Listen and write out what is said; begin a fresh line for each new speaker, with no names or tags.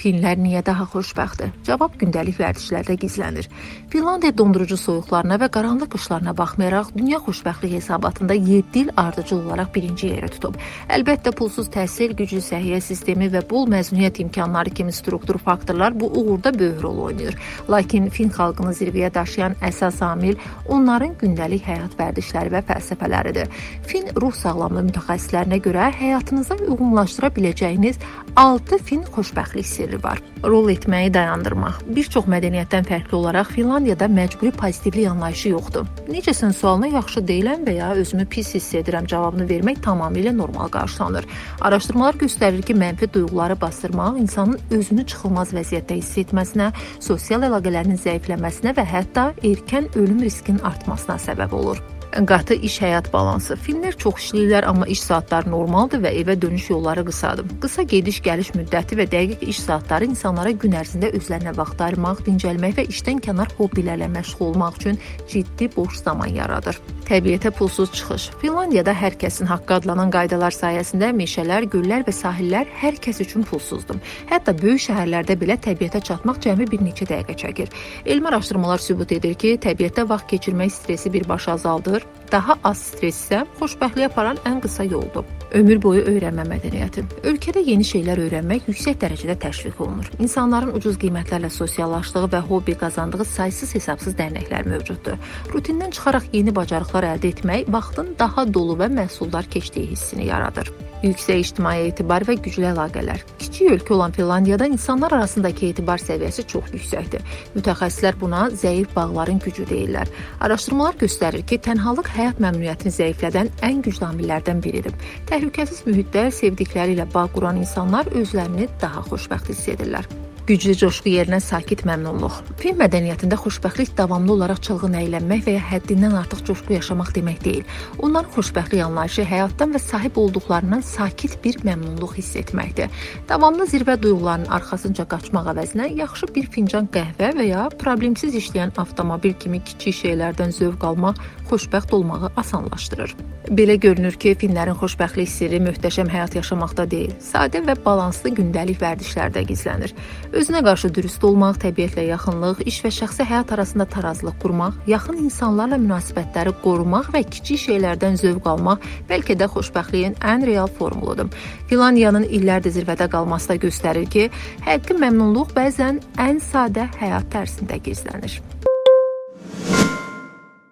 Finlər niyə daha xoşbəxtdir? Cavab gündəlik vərdişlərdə gizlənir. Finlandiya dondurucu soyuqlarına və qaranlıq qışlarına baxmayaraq, dünya xoşbəxtlik hesabatında 7 il ardıcıl olaraq birinci yeri tutub. Əlbəttə, pulsuz təhsil, güclü səhiyyə sistemi və bol məzuniyyət imkanları kimi struktur faktorlar bu uğurda böyük rol oynayır. Lakin Fin xalqını zirvəyə daşıyan əsas amil onların gündəlik həyat vərdişləri və fəlsəfələridir. Fin ruh sağlamlığı mütəxəssislərinə görə həyatınıza uyğunlaşdıra biləcəyiniz 6 Fin xoşbəxtlik sirri var. Rol etməyi dayandırmaq. Bir çox mədəniyyətdən fərqli olaraq Finlandiyada məcburi pozitivlik anlayışı yoxdur. Necəsən sualına yaxşı deyiləm və ya özümü pis hiss edirəm cavabını vermək tamamilə normal qarşılanır. Araşdırmalar göstərir ki, mənfi duyğuları bastırmaq insanın özünü çıxılmaz vəziyyətdə hiss etməsinə, sosial əlaqələrinin zəifləməsinə və hətta erkən ölüm riskinin artmasına səbəb olur. Qatı iş-həyat balansı. Finlər çox işləyirlər, amma iş saatları normaldır və evə dönüş yolları qısadır. Qısa gediş-gəliş müddəti və dəqiq iş saatları insanlara gün ərzində özlərinə vaxt ayırmaq, dincəlmək və işdən kənar hobbilərlə məşğul olmaq üçün ciddi boş zaman yaradır. Təbiətə pulsuz çıxış. Finlandiyada hər kəsin haqqı adlanan qaydalar sayəsində meşələr, göllər və sahillər hər kəs üçün pulsuzdur. Hətta böyük şəhərlərdə belə təbiətə çatmaq cəmi bir neçə dəqiqə çəkir. Elmi araşdırmalar sübut edir ki, təbiətdə vaxt keçirmək stresi birbaşa azaldır. Daha az stres isə xoşbəxtliyə aparan ən qısa yoldur. Ömür boyu öyrənmə mədəniyyəti. Ölkədə yeni şeylər öyrənmək yüksək dərəcədə təşviq olunur. İnsanların ucuz qiymətlərlə sosiallaşdığı və hobbi qazandığı saysız-hesabsız dərnəklər mövcuddur. Rutindən çıxaraq yeni bacarıqlar əldə etmək vaxtın daha dolu və məhsuldar keçdiyi hissini yaradır. Yüksək ictimai etibar və güclü əlaqələr. Kiçik ölkə olan Finlandiyada insanlar arasındakı etibar səviyyəsi çox yüksəkdir. Mütəxəssislər buna zəif bağların gücü deyirlər. Araşdırmalar göstərir ki, tənhalıq həyat məmnuniyyətini zəiflədən ən güclü amillərdən biridir. Təhlükəsiz mühitdə sevdikləri ilə bağ quran insanlar özlərini daha xoşbəxt hiss edirlər. Güclü coşqu yerinə sakit məmnunluq. Fin mədəniyyətində xoşbəxtlik davamlı olaraq çılğın əylənmək və ya həddindən artıq coşqu yaşamaq demək deyil. Onların xoşbəxtlik anlayışı həyatdan və sahib olduqlarından sakit bir məmnunluq hiss etməkdir. Davamlı zirvə duyğularının arxasınca qaçmaq əvəzinə yaxşı bir fincan qəhvə və ya problemsiz işləyən avtomobil kimi kiçik şeylərdən zövq almaq xoşbəxt olmağı asanlaşdırır. Belə görünür ki, Finlərin xoşbəxtlik sirri möhtəşəm həyat yaşamaqda deyil, sadə və balanslı gündəlik vərdişlərdə gizlənir. Özünə qarşı dürüst olmaq, təbiətlə yaxınlıq, iş və şəxsi həyat arasında tarazlıq qurmaq, yaxın insanlarla münasibətləri qorumaq və kiçik şeylərdən zövq almaq bəlkə də xoşbəxtliyin ən real formuludur. Finlandiyanın illərdir zirvədə qalması da göstərir ki, həqiqi məmnunluq bəzən ən sadə həyat tərzində gizlənir.